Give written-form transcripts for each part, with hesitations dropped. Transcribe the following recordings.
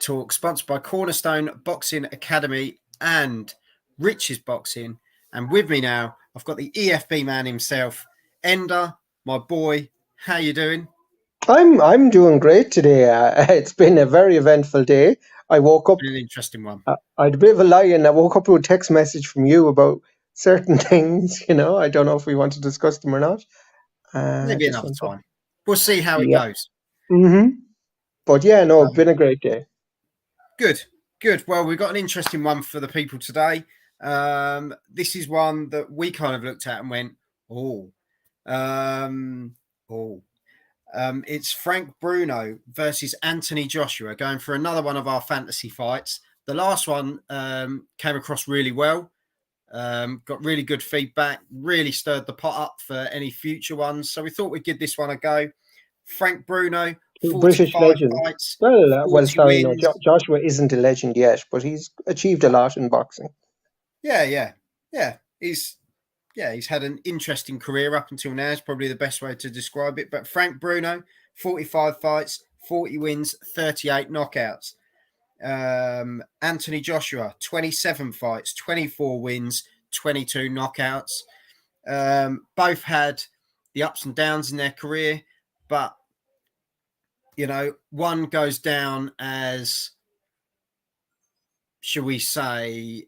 Talk, sponsored by Cornerstone Boxing Academy and Rich's Boxing. And with me now, I've got the EFB man himself, Ender, my boy. How you doing? I'm doing great today. It's been a very eventful day. I woke up. An interesting one. I had a bit of a lie, and I woke up with a text message from you about certain things. I don't know if we want to discuss them or not. Maybe Just another one sec. time. We'll see how it Yeah. goes. But yeah, no, it's been a great day. Good. Well, we've got an interesting one for the people today. This is one that we kind of looked at and went, it's Frank Bruno versus Anthony Joshua going for another one of our fantasy fights. The last one came across really well. Got really good feedback, really stirred the pot up for any future ones. So we thought we'd give this one a go. Frank Bruno, British 45 legend. fights, Well, 40 sorry, no, wins. Joshua isn't a legend yet, but he's achieved a lot in boxing. Yeah. He's had an interesting career up until now. Is probably the best way to describe it. But Frank Bruno, 45 fights, 40 wins, 38 knockouts. Anthony Joshua, 27 fights, 24 wins, 22 knockouts. Both had the ups and downs in their career, but one goes down as, shall we say,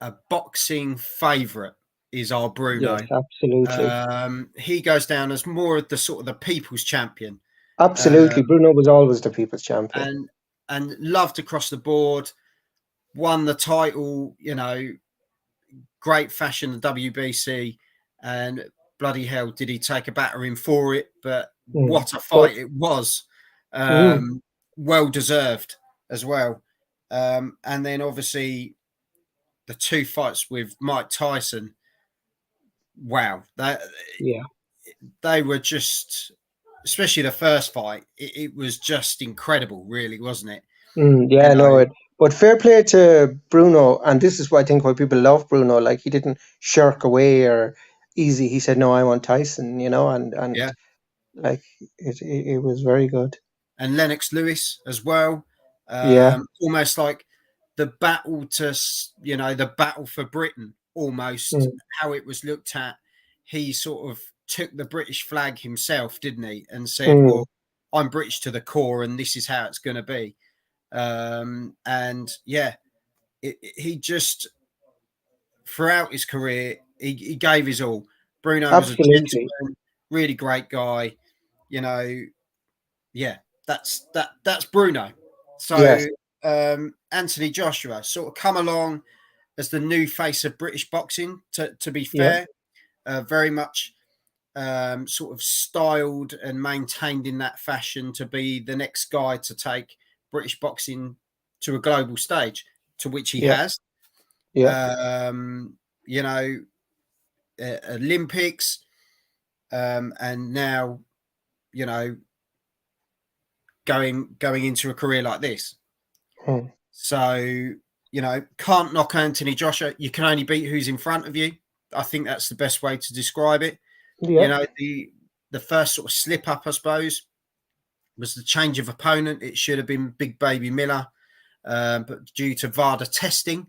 a boxing favourite is our Bruno. Yes, absolutely. He goes down as more of the sort of the people's champion. Absolutely. Bruno was always the people's champion. And loved across the board, won the title, great fashion, the WBC, and bloody hell, did he take a battering for it, but what a fight it was. Well deserved as well. And then obviously the two fights with Mike Tyson, wow, they were just, especially the first fight, it was just incredible, really, wasn't it? But fair play to Bruno, and this is why I think why people love Bruno. Like, he didn't shirk away or easy. He said, "No, I want Tyson," and yeah, like it was very good. And Lennox Lewis as well. Almost like the battle the battle for Britain, almost how it was looked at. He sort of took the British flag himself, didn't he? And said, well, I'm British to the core and this is how it's going to be. He just, throughout his career, he gave his all. Bruno was a gentleman, really great guy. That's Bruno. So yes. Anthony Joshua sort of come along as the new face of British boxing, to be fair. Very much sort of styled and maintained in that fashion to be the next guy to take British boxing to a global stage, to which he has. Olympics, and now, going into a career like this. So, can't knock Anthony Joshua. You can only beat who's in front of you. I think that's the best way to describe it. The first sort of slip up, I suppose, was the change of opponent. It should have been Big Baby Miller, but due to VADA testing,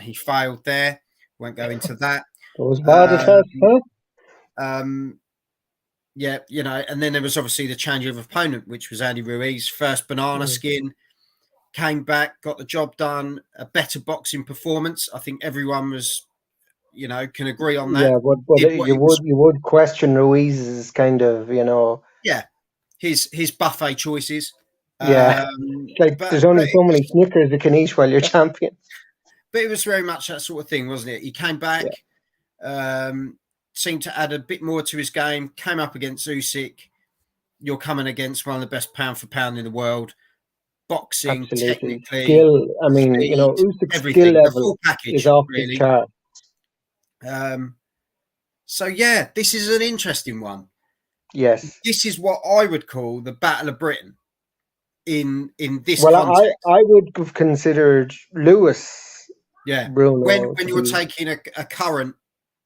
he failed there. Won't go into that. It was VADA test, huh? And then there was obviously the change of opponent, which was Andy Ruiz. First banana skin, came back, got the job done, a better boxing performance. I think everyone was, can agree on that. Yeah, but you would question Ruiz's kind of, Yeah, his buffet choices. Yeah, there's only so many Snickers you can eat while you're champion. But it was very much that sort of thing, wasn't it? He came back, seemed to add a bit more to his game, came up against Usyk. You're coming against one of the best pound for pound in the world. Boxing, absolutely. Technically, skill. I mean, speed, Usyk's skill level is off the chart. So yeah, this is an interesting one. Yes, this is what I would call the Battle of Britain. In this context, I would have considered Lewis. Yeah, Bruno. When you were taking a current.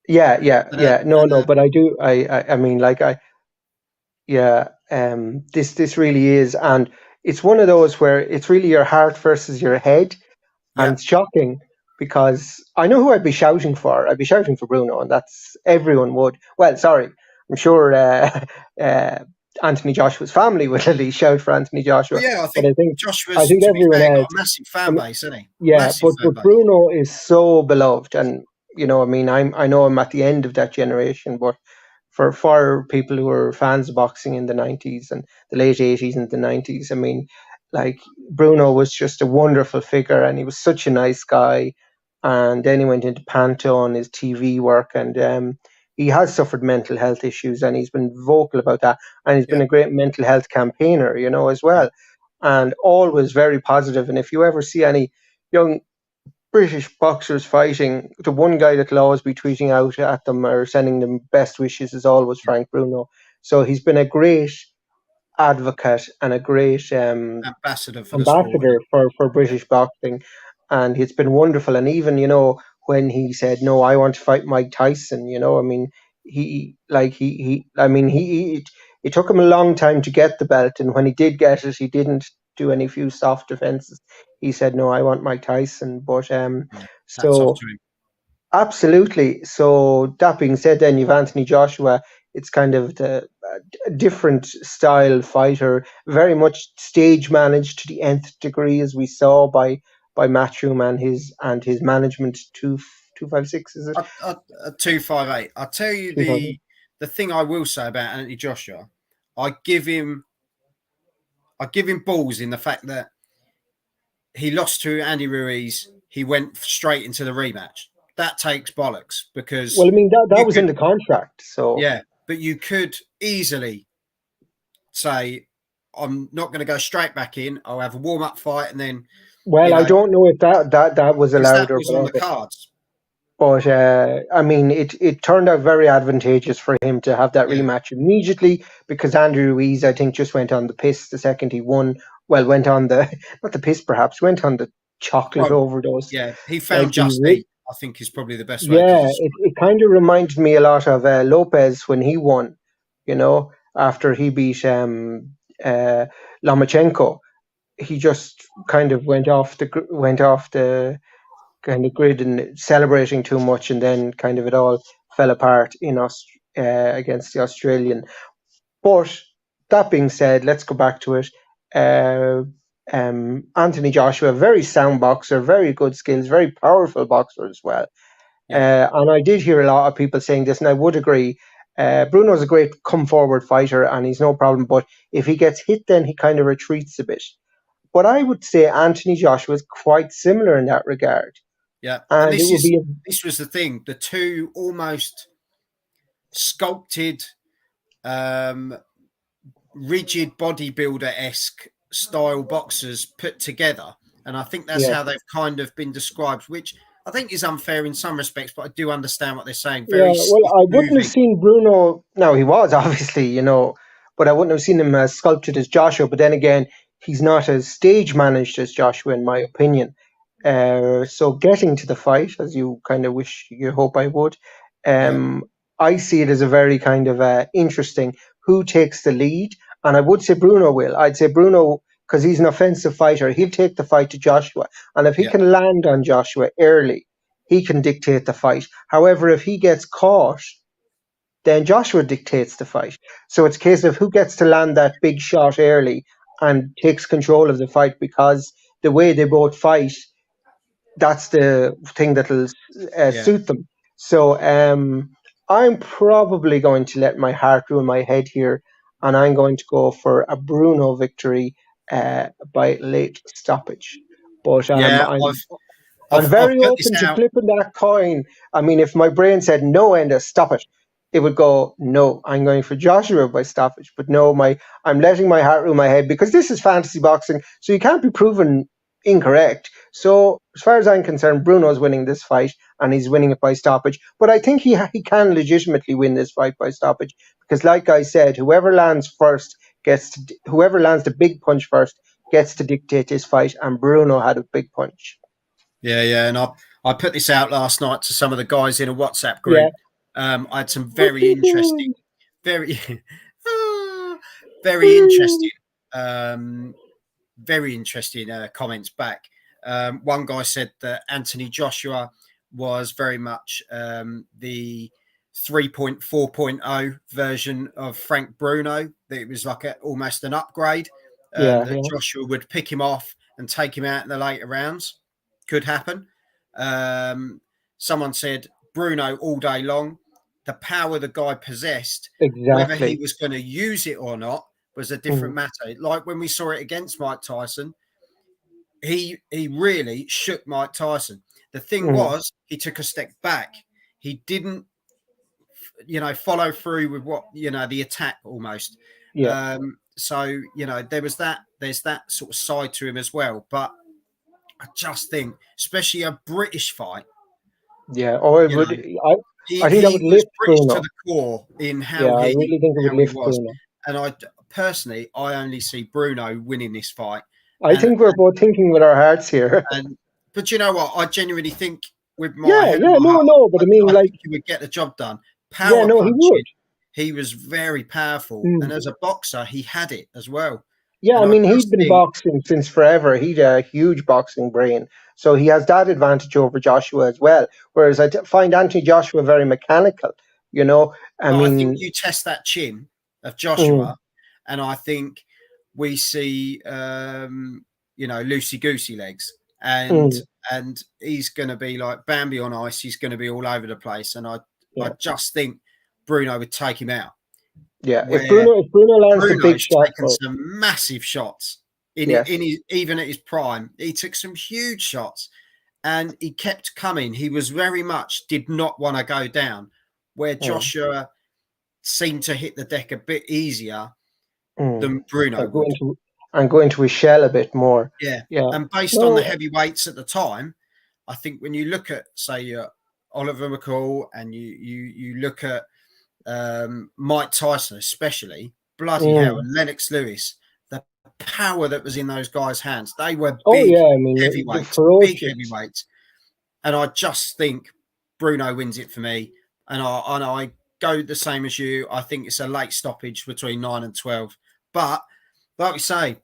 But I do. I mean, like this really is, and it's one of those where it's really your heart versus your head, and Yeah. it's shocking because I know who I'd be shouting for. I'd be shouting for Bruno, and that's everyone would. Well, sorry, I'm sure uh, Anthony Joshua's family would at least shout for Anthony Well, Joshua, yeah, but I Joshua's, think to be everyone fair, got else. a massive fan And base, isn't he? yeah, Massive fan but base. Bruno is so beloved, and I mean, I know I'm at the end of that generation, but for people who were fans of boxing in the 90s and the late 80s and the 90s, I mean, like Bruno was just a wonderful figure, and he was such a nice guy. And then he went into Panto and his TV work, and he has suffered mental health issues, and he's been vocal about that, and he's been Yeah, a great mental health campaigner, as yeah, well, and always very positive. And if you ever see any young British boxers fighting, the one guy that'll always be tweeting out at them or sending them best wishes is always yeah. Frank Bruno. So he's been a great advocate and a great Ambassador for the sport, isn't ambassador for he? British boxing, and it's been wonderful. And even when he said, "No, I want to fight Mike Tyson," I mean, I mean, it took him a long time to get the belt, and when he did get it, he didn't do any few soft defenses. He said, "No, I want Mike Tyson," but Yeah. Hats off so. to him. Absolutely. So that being said, then you've Anthony Joshua. It's kind of the different style fighter, very much stage managed to the nth degree, as we saw by Matchroom and his management 256. Is it A 258. I tell you 2,000? the thing I will say about Anthony Joshua, I give him I give him balls in the fact that he lost to Andy Ruiz. He went straight into the rematch. That takes bollocks Well, because I mean that you was in could, the contract. So yeah, but you could easily say, I'm not going to go straight back in. I'll have a warm up fight and then, well, you I know, don't know if that was because allowed that or was on the whatever. cards. But I mean, it turned out very advantageous for him to have that Yeah. rematch immediately because Andrew Ruiz, I think, just went on the piss the second he won. Well, went on the not the piss, perhaps went on the chocolate Well, overdose. yeah. He Like found just eat, I think is probably the best way to yeah, describe it kind of reminded me a lot of Lopez when he won. After he beat uh, Lomachenko, he just kind of went off the kind of grid and celebrating too much, and then kind of it all fell apart against the Australian. But that being said, let's go back to it. Uh, Anthony Joshua, very sound boxer, very good skills, very powerful boxer as well. it. Yeah. And I did hear a lot of people saying this, and I would agree. Bruno's a great come forward fighter, and he's no problem. But if he gets hit, then he kind of retreats a bit. But I would say Anthony Joshua is quite similar in that regard. Yeah. And And it would be this was the thing. The two almost sculpted, um, rigid bodybuilder esque style boxers put together. And I think that's yeah, how they've kind of been described, which I think is unfair in some respects, but I do understand what they're saying. yeah. Very Well, stiff I wouldn't have moving. seen Bruno. No, he was obviously, but I wouldn't have seen him as sculpted as Joshua. But then again, he's not as stage managed as Joshua, in my opinion. So getting to the fight, as you kind of you hope I would, Yeah. um, I see it as a very kind of interesting who takes the lead, and I would say Bruno will. I'd say Bruno because he's an offensive fighter. He'll take the fight to Joshua, and if he Yeah. can land on Joshua early, he can dictate the fight. However, if he gets caught, then Joshua dictates the fight. So it's a case of who gets to land that big shot early and takes control of the fight because the way they both fight, that's the thing that'll Yeah. suit them. So I'm probably going to let my heart rule my head here, and I'm going to go for a Bruno victory by late stoppage. But Yeah. I'm I've very put this open to out. flipping that coin. I mean, if my brain said no, Enda, stop it, it would go no. I'm going for Joshua by stoppage, but no, I'm letting my heart rule my head because this is fantasy boxing, so you can't be proven incorrect. So as far as I'm concerned, Bruno's winning this fight, and he's winning it by stoppage. But I think he can legitimately win this fight by stoppage because, like I said, whoever lands the big punch first gets to dictate this fight, and Bruno had a big punch. Yeah. Yeah. And I put this out last night to some of the guys in a WhatsApp Yeah. group. I had some very interesting, very, very interesting um, very interesting comments back. One guy said that Anthony Joshua was very much the 3.4.0 version of Frank Bruno. That it was like almost an upgrade, and Yeah, that yeah, Joshua would pick him off and take him out in the later rounds. Could happen. Someone said Bruno all day long. The power the guy possessed, whether he exactly. was going to use it or not, was a different Mm, matter. Like when we saw it against Mike Tyson, he really shook Mike Tyson. The thing mm, was, he took a step back. He didn't, follow through with what the attack almost. yeah, So there's that sort of side to him as well. But I just think, especially a British fight, yeah. Or it you would. know, I think that he would was lift British to Bruno. the core in Yeah, I really think it would how he lift was. Bruno. And I personally, I only see Bruno winning this fight. I And think we're both thinking with our hearts here. and but you know what? I genuinely think, with my Yeah, head on yeah, my no, heart, no, but I mean, I like, think he would get the job done. yeah, Power no, he would. punching, he was very powerful, and Mm. as a boxer, he had it as well. Yeah, And I I mean, just he'd been think, boxing since forever. He'd a huge boxing brain, so he has that advantage over Joshua as well. Whereas find Anthony Joshua very mechanical. You know, I but I think mean, you test that chin of mm, Joshua, and I think we see, loosey goosey legs, and mm, and he's going to be like Bambi on ice. He's going to be all over the place, and I yeah, just think Bruno would take him out. yeah. Where If Bruno lands the big Bruno's shot, taken though, some massive shots in yes, his, even at his prime. He took some huge shots, and he kept coming. He was very much did not want to go down. Where mm, Joshua seemed to hit the deck a bit easier mm. than Bruno And go would. into and go into his shell a bit more. Yeah, Yeah, and based on the no, heavyweights at the time, I think when you look at, say, Oliver McCall, and you look at Mike Tyson, especially, bloody hell, mm. and Lennox Lewis, the power that was in those guys' hands. They were Oh big yeah, I mean, the big ferocious. heavyweights. And I just think Bruno wins it for me. And I go the same as you. I think it's a late stoppage between 9 and 12. But like we say,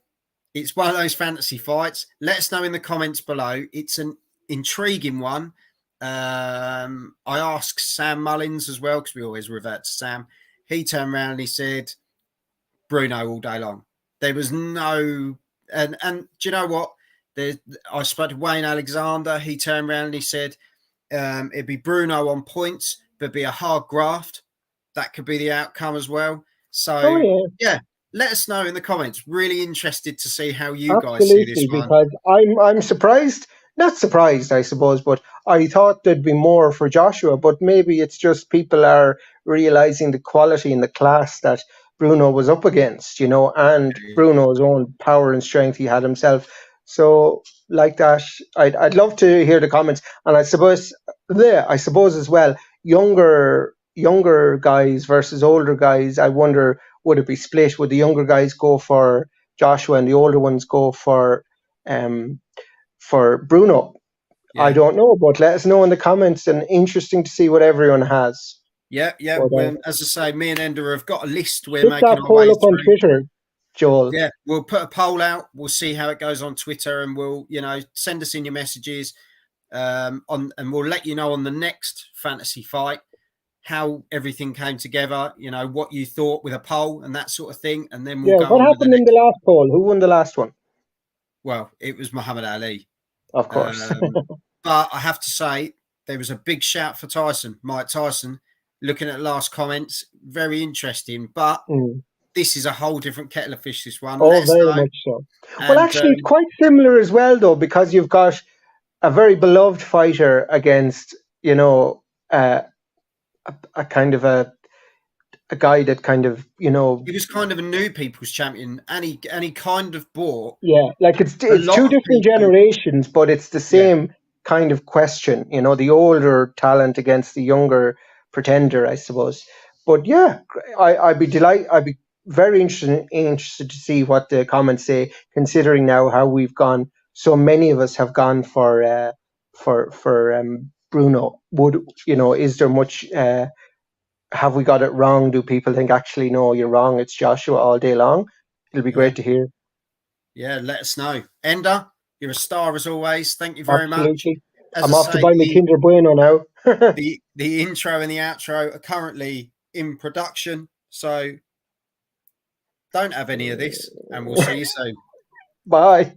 it's one of those fantasy fights. Let us know in the comments below. It's an intriguing one. I asked Sam Mullins as well, because we always revert to Sam. He turned around and he said Bruno all day long. There was no, and do you know what? I spoke to Wayne Alexander. He turned around and he said it'd be Bruno on points, but be a hard graft. That could be the outcome as well. Oh So yeah, yeah, let us know in the comments. Really interested to see how you guys see this absolutely. one. Because I'm surprised, not surprised, I suppose, but I thought there'd be more for Joshua. But maybe it's just people are realizing the quality and the class that Bruno was up against, and Bruno's own power and strength he had himself. So like that, I'd love to hear the comments, and I suppose as well, younger guys versus older guys. I wonder, would it be split? Would the younger guys go for Joshua and the older ones go um for Bruno? I Yeah. don't know, but let us know in the comments, and interesting to see what everyone has. Yeah, yeah. But Well, as I say, me and Ender have got a list we're hit making that our poll way up on through. Twitter, Joel. Yeah, we'll put a poll out. We'll see how it goes on Twitter, and we'll, send us in your messages, and we'll let you know on the next fantasy fight how everything came together. What you thought with a poll and that sort of thing, and then we'll Yeah, go what on with the happened in the next. last poll? Who won the last one? Well, it was Muhammad Ali, Of course. but I have to say there was a big shout for Tyson, Mike Tyson. Looking at the last comments, very interesting, but Mm. this is a whole different kettle of fish. This one. Oh, Let us very know. much so. Well, And actually, it's quite similar as well, though, because you've got a very beloved fighter against, uh, a kind of a guy that kind of, he was kind of a new people's champion, and he kind of brought yeah, like a it's lot two of different people. generations, but it's the Yeah, same kind of question, the older talent against the younger pretender, I suppose. But yeah, I'd be very interested to see what the comments say, considering now how we've gone. So many of us have gone for Bruno. Is there much? Have we got it wrong? Do people think actually no, you're wrong? It's Joshua all day long. It'll be yeah. great to hear. Yeah, let us know. Ender, you're a star as always. Thank you very much. Absolutely. As I'm I off to say, buy my Kinder Bueno now. the intro and the outro are currently in production, so don't have any of this, and we'll see you soon. Bye.